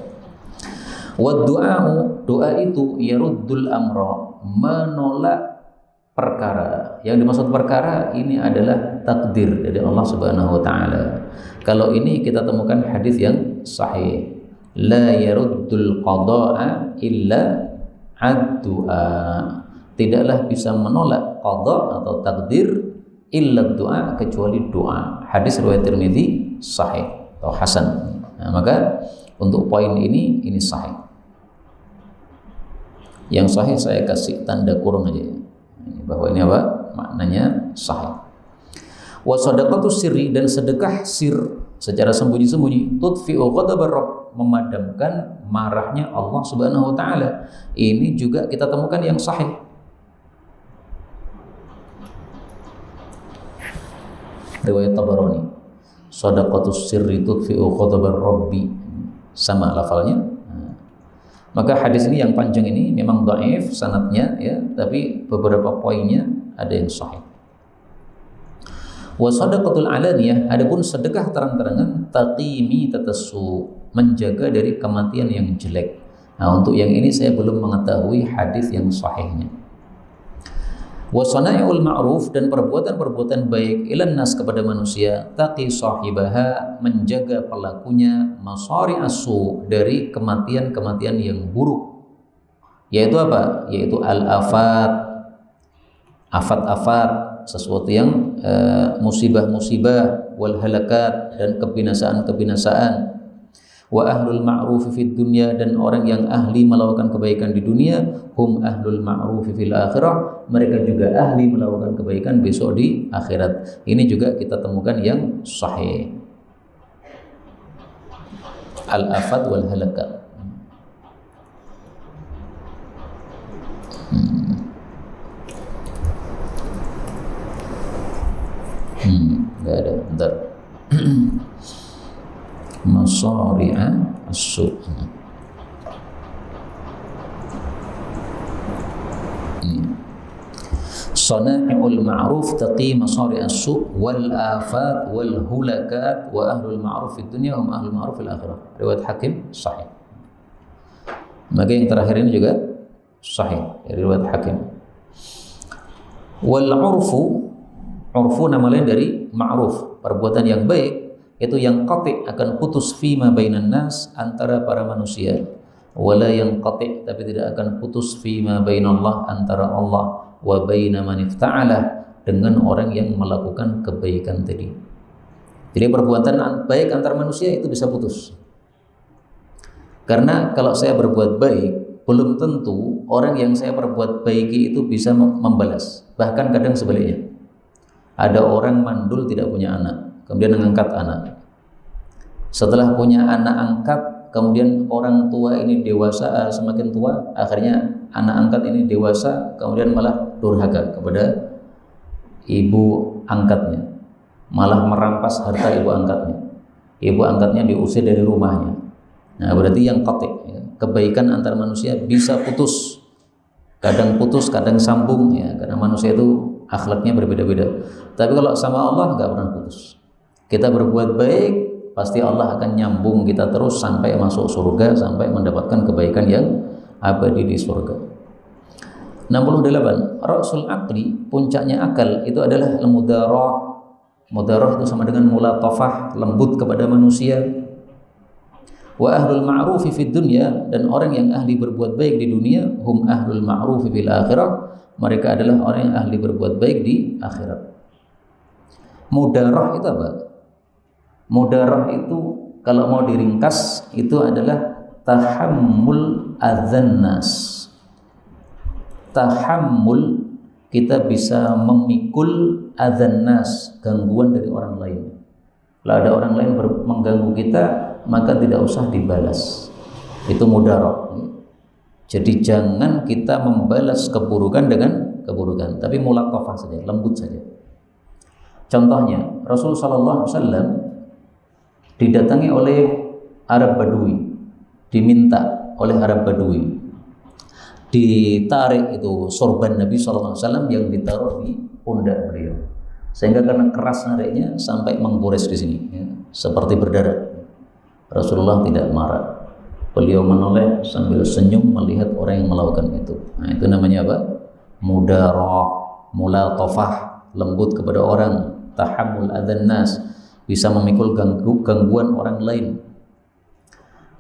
Wa du'a'u, doa itu yaruddul amra, menolak perkara. Yang dimaksud perkara ini adalah takdir dari Allah Subhanahu wa taala. Kalau ini kita temukan hadis yang sahih. La yaruddul qada'a illa ad-du'a. Tidaklah bisa menolak qada atau takdir illa du'a, kecuali doa. Hadis riwayat Tirmidzi sahih atau hasan. Nah, maka untuk poin ini sahih. Yang sahih saya kasih tanda kurung aja, bahwa ini apa? Maknanya sahih. Wa shadaqatus sirri, dan sedekah sir secara sembunyi-sembunyi, tudfi'u ghadabar rabb, memadamkan marahnya Allah Subhanahu wa taala. Ini juga kita temukan yang sahih. Riwayat Tabarani, shadaqatus sirri tudfi'u ghadabar rabbi, sama lafalnya. Maka hadis ini yang panjang ini memang dhaif sanadnya ya, tapi beberapa poinnya ada yang sahih. Wa shadaqatul alaniyah, adapun sedekah terang-terangan, taqimi tatassu, menjaga dari kematian yang jelek. Nah, untuk yang ini saya belum mengetahui hadis yang sahihnya. Wa sana'iul ma'ruf, dan perbuatan-perbuatan baik ilan nas, kepada manusia, taqi sahibaha, menjaga pelakunya, masari asu, dari kematian-kematian yang buruk. Yaitu apa? Yaitu al-afat, afat-afat, sesuatu yang musibah-musibah, wal halakat, dan kebinasaan-kebinasaan. Wa ahlul ma'ruf fid dunya, dan orang yang ahli melakukan kebaikan di dunia, hum ahlul ma'ruf fil akhirah, mereka juga ahli melakukan kebaikan besok di akhirat. Ini juga kita temukan yang sahih. Al-afat wal halakat. Enggak ada, bentar. Masari'a as-su'. Sana'iul ma'ruf taqi masari'a as-su' wal afat wal hulakat wa ahlul ma'ruf fid dunya hum ahlul ma'ruf fil akhirah. Riwayat Hakim sahih. Maka yang terakhir ini juga sahih dari riwayat Hakim. Wal 'urfu nama lain dari ma'ruf, perbuatan yang baik, itu yang qati', akan putus fima bainan nas, antara para manusia, wala yang qati', tapi tidak akan putus fima bainallah, antara Allah wa baina man ifta'ala, dengan orang yang melakukan kebaikan tadi. Jadi perbuatan baik antar manusia itu bisa putus. Karena kalau saya berbuat baik, belum tentu orang yang saya perbuat baiki itu bisa membalas. Bahkan kadang sebaliknya. Ada orang mandul tidak punya anak, kemudian mengangkat anak. Setelah punya anak angkat, kemudian orang tua ini dewasa, semakin tua, akhirnya anak angkat ini dewasa, kemudian malah durhaka kepada ibu angkatnya, malah merampas harta ibu angkatnya. Ibu angkatnya diusir dari rumahnya. Nah, berarti yang qati', ya, kebaikan antar manusia bisa putus. Kadang putus, kadang sambung, ya, karena manusia itu akhlaknya berbeda-beda. Tapi kalau sama Allah nggak pernah putus. Kita berbuat baik, pasti Allah akan nyambung kita terus sampai masuk surga, sampai mendapatkan kebaikan yang abadi di surga. 68. Ra'sul aqli, puncaknya akal itu adalah al-mudarah. Mudarah itu sama dengan mulatafah, lembut kepada manusia. Wa ahlul ma'rufi fid dunya, dan orang yang ahli berbuat baik di dunia, hum ahlul ma'rufi fil akhirah, mereka adalah orang yang ahli berbuat baik di akhirat. Mudarah itu apa? Mudarah itu kalau mau diringkas itu adalah tahammul adzan nas. Tahammul, kita bisa memikul adzan nas, gangguan dari orang lain. Kalau ada orang lain mengganggu kita, maka tidak usah dibalas. Itu mudarah. Jadi jangan kita membalas keburukan dengan keburukan, tapi mulatafah saja, lembut saja. Contohnya, Rasul sallallahu alaihi wasallam didatangi oleh Arab Badui, diminta oleh Arab Badui, ditarik itu sorban Nabi sallallahu alaihi wasallam yang ditaruh di pundak beliau, sehingga karena keras nariknya sampai menggores di sini, ya, seperti berdarah. Rasulullah tidak marah, beliau menoleh sambil senyum melihat orang yang melakukan itu. Nah, itu namanya apa? Mudarah, mulatafah, lembut kepada orang, tahammul adzan nas, bisa memikul gangguan orang lain.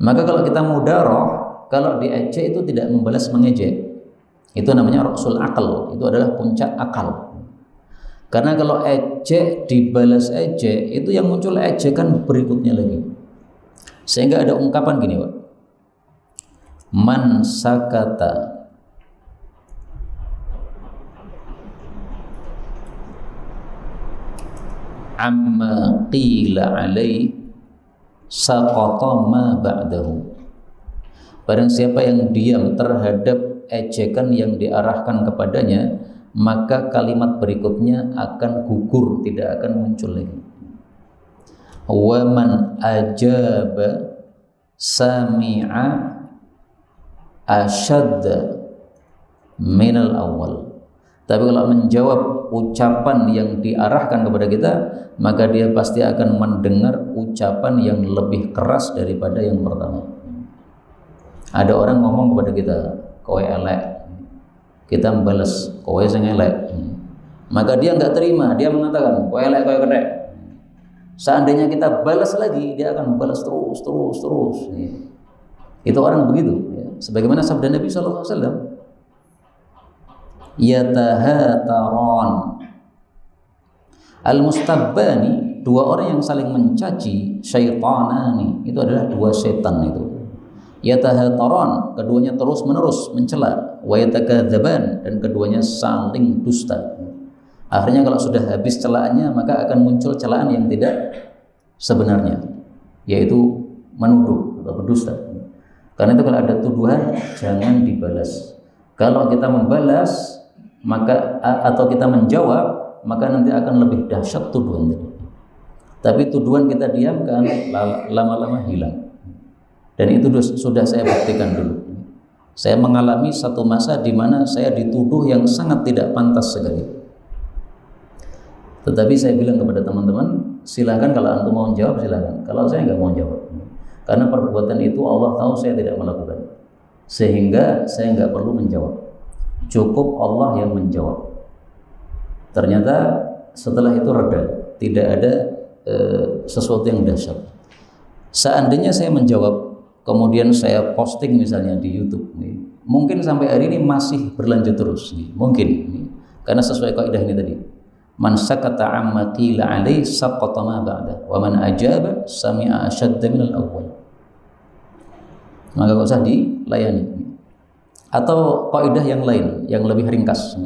Maka kalau kita mudarah, kalau diejek itu tidak membalas mengejek, itu namanya ra'sul aql, itu adalah puncak akal. Karena kalau ejek dibalas ejek, itu yang muncul ejekan berikutnya lagi. Sehingga ada ungkapan gini, Pak, man sakata amma qila alaih saqata ma ba'dahu. Barang siapa yang diam terhadap ejekan yang diarahkan kepadanya, maka kalimat berikutnya akan gugur, tidak akan muncul lagi. Wa man ajaba sami'a asyadda minal awal. Tapi kalau menjawab ucapan yang diarahkan kepada kita, maka dia pasti akan mendengar ucapan yang lebih keras daripada yang pertama. Ada orang ngomong kepada kita, kowe elek, kita membalas kowe sing elek, maka dia nggak terima, dia mengatakan kowe elek, kowe kethek. Seandainya kita balas lagi, dia akan balas terus. Itu orang begitu, ya. Sebagaimana sabda Nabi SAW, yatahataron al-mustabbani, dua orang yang saling mencaci, syaitanani, itu adalah dua setan itu. Yatahataron, keduanya terus menerus mencela, wa yatakadzaban, dan keduanya saling dusta. Akhirnya kalau sudah habis celaannya, maka akan muncul celaan yang tidak sebenarnya, yaitu menuduh atau berdusta. Karena itu kalau ada tuduhan jangan dibalas. Kalau kita membalas, maka atau kita menjawab, maka nanti akan lebih dahsyat tuduhan tadi. Tapi tuduhan kita diamkan, lama-lama hilang. Dan itu sudah saya buktikan dulu. Saya mengalami satu masa di mana saya dituduh yang sangat tidak pantas sekali. Tetapi saya bilang kepada teman-teman, silakan kalau antum mau jawab silakan. Kalau saya nggak mau jawab, karena perbuatan itu Allah tahu saya tidak melakukan, sehingga saya nggak perlu menjawab. Cukup Allah yang menjawab. Ternyata setelah itu reda, tidak ada sesuatu yang dahsyat. Seandainya saya menjawab, kemudian saya posting misalnya di YouTube, mungkin sampai hari ini masih berlanjut terus, mungkin, karena sesuai kaidah ini tadi. Man sakata amma qila alaihi saqata ma ba'da wa man ajaba sami'a ashadda minal awwal. Maka enggak usah dilayani. Atau kaidah yang lain yang lebih ringkas.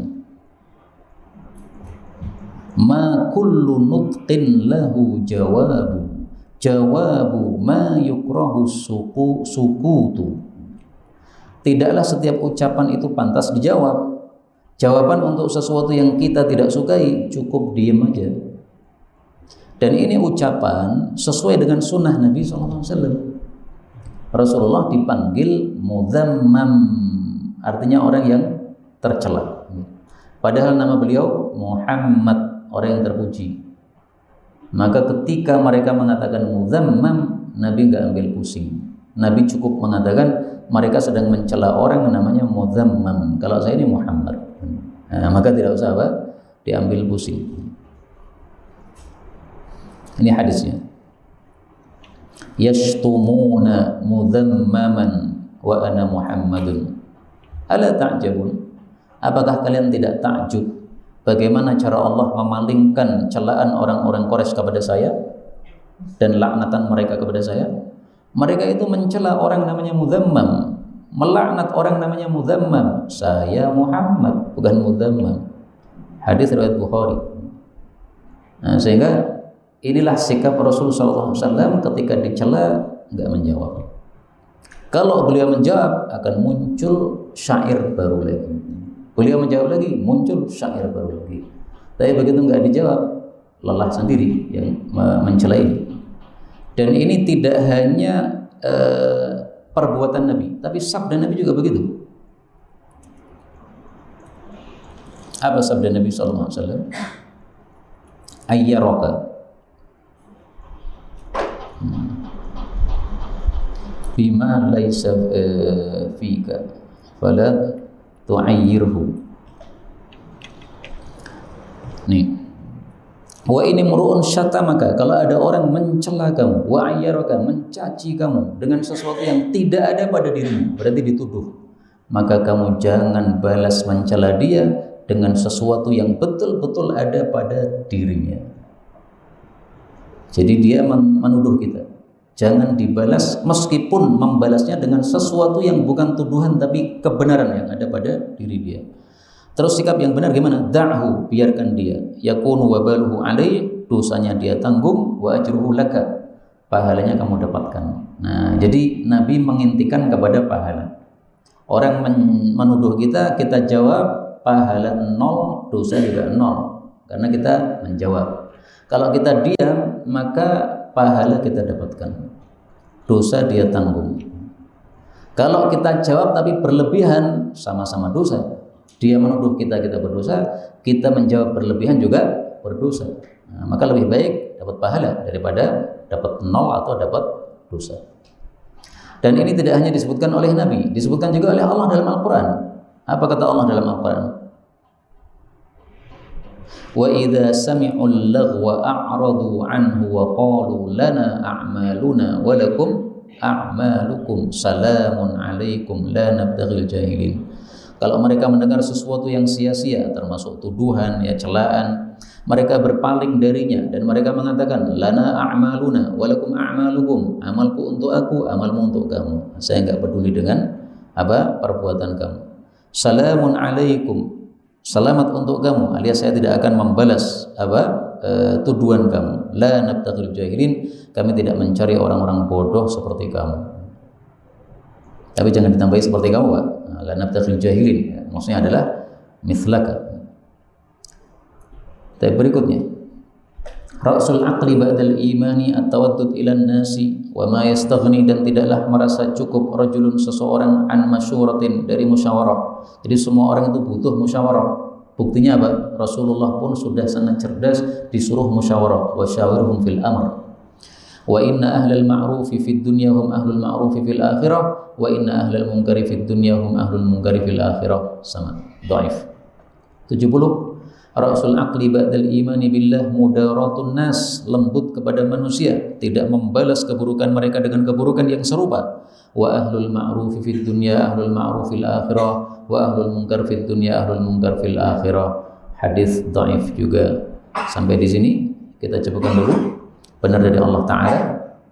Ma kullu nutqin lahu jawabu ma yukrahu sukutu. Tidaklah setiap ucapan itu pantas dijawab. Jawaban untuk sesuatu yang kita tidak sukai cukup diam aja. Dan ini ucapan sesuai dengan sunnah Nabi SAW. Rasulullah dipanggil mudzammam, artinya orang yang tercela. Padahal nama beliau Muhammad, orang yang terpuji. Maka ketika mereka mengatakan mudzammam, Nabi nggak ambil pusing. Nabi cukup mengatakan mereka sedang mencela orang namanya mudzammam. Kalau saya ini Muhammad. Nah, maka tidak usah diambil pusing. Ini hadisnya. Yashtumuna mudhammaman wa ana Muhammadun. Ala ta'jabun? Apakah kalian tidak takjub bagaimana cara Allah memalingkan celaan orang-orang Quraisy kepada saya dan laknatan mereka kepada saya? Mereka itu mencela orang namanya mudhammam, melaknat orang namanya mudzammam. Saya Muhammad, bukan mudzammam. Hadis riwayat Bukhari. Nah, sehingga inilah sikap Rasulullah SAW ketika dicela enggak menjawab. Kalau beliau menjawab akan muncul syair baru lagi. Beliau menjawab lagi, muncul syair baru lagi. Tapi begitu enggak dijawab, lelah sendiri yang mencela ini. Dan ini tidak hanya perbuatan Nabi, tapi sabda Nabi juga begitu. Apa sabda Nabi SAW? Ayyaraka bima laysa fika fala tu'ayyirhu. Nih, wa ini mur'un syatamaka, kalau ada orang mencela kamu, wa ayyaraka, mencaci kamu dengan sesuatu yang tidak ada pada dirimu, berarti dituduh, maka kamu jangan balas mencela dia dengan sesuatu yang betul-betul ada pada dirinya. Jadi dia menuduh kita, jangan dibalas meskipun membalasnya dengan sesuatu yang bukan tuduhan tapi kebenaran yang ada pada diri dia. Terus sikap yang benar gimana? Da'hu, biarkan dia. Yakunu wabaluhu alaih, dosanya dia tanggung, wa ajruhu laka, pahalanya kamu dapatkan. Nah, jadi Nabi mengintikan kepada pahala. Orang menuduh kita jawab pahala 0, dosa juga 0, karena kita menjawab. Kalau kita diam, maka pahala kita dapatkan, dosa dia tanggung. Kalau kita jawab tapi berlebihan, sama-sama dosa. Dia menuduh kita berdosa, kita menjawab berlebihan juga berdosa. Nah, maka lebih baik dapat pahala daripada dapat 0 atau dapat dosa. Dan ini tidak hanya disebutkan oleh Nabi, disebutkan juga oleh Allah dalam Al-Quran. Apa kata Allah dalam Al-Quran? Wa idza sami'ul laghwa a'radu anhu wa qalu lana a'maluna wa lakum a'malukum salamun alaikum la nabtaghil jahilin. Kalau mereka mendengar sesuatu yang sia-sia, termasuk tuduhan, ya celaan, mereka berpaling darinya dan mereka mengatakan lana a'maluna walakum a'malukum, amalku untuk aku, amalmu untuk kamu. Saya enggak peduli dengan apa perbuatan kamu. Salamun alaikum, selamat untuk kamu, alias saya tidak akan membalas tuduhan kamu. La nabtaghil jahilin, kami tidak mencari orang-orang bodoh seperti kamu. Tapi jangan ditambahi seperti kamu, Pak. La nabtaghil jahilin, maksudnya adalah mithlaka. Tapi berikutnya, Ra'sul aqli ba'dal imani at-tawaddud ilan nasi wa ma yastaghni, dan tidaklah merasa cukup rajulun seseorang an masyuratin, dari musyawarah. Jadi semua orang itu butuh musyawarah. Buktinya apa? Rasulullah pun sudah sangat cerdas, disuruh musyawarah, wa syawirhum fil amr. Wa inna ahlal ma'rufi fid dunya hum ahlul ma'rufi fil akhirah wa inna ahlal munkari fid dunya hum ahlul munkari fil akhirah. Sama, dhaif. 70. Ra'sul aqli ba'dal imani billah mudaratun nas, lembut kepada manusia, tidak membalas keburukan mereka dengan keburukan yang serupa. Wa ahlul ma'rufi fid dunya ahlul ma'rufi fil akhirah wa ahlul munkar fid dunya ahlul munkar fil akhirah. Hadis dhaif juga. Sampai di sini kita cukupkan dulu. Benar dari Allah Ta'ala.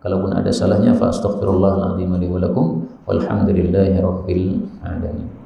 Kalaupun ada salahnya, fa astaghfirullahal azim li wa lakum walhamdulillahi rabbil alamin.